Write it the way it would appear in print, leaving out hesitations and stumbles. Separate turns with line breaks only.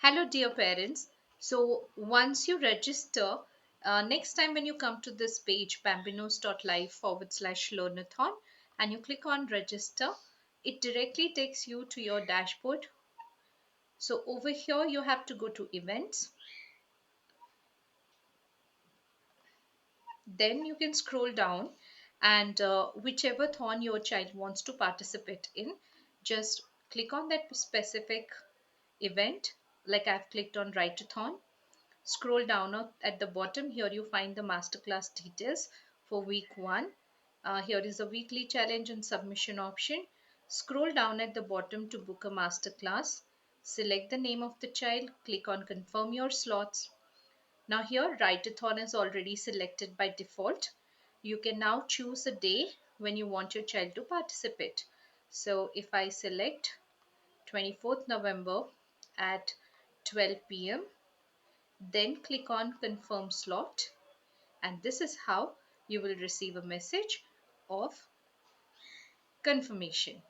Hello, dear parents. So, once you register, next time when you come to this page, bambinos.live/learn-a-thon, and you click on register, it directly takes you to your dashboard. So, over here, you have to go to events. Then you can scroll down and whichever thon your child wants to participate in, just click on that specific event. Like I've clicked on Write-A-thon. Scroll down at the bottom. Here you find the masterclass details for week 1. Here is a weekly challenge and submission option. Scroll down at the bottom to book a masterclass. Select the name of the child. Click on confirm your slots. Now here Write-A-thon is already selected by default. You can now choose a day when you want your child to participate. So if I select 24th November at 12 p.m., then click on confirm slot, and this is how you will receive a message of confirmation.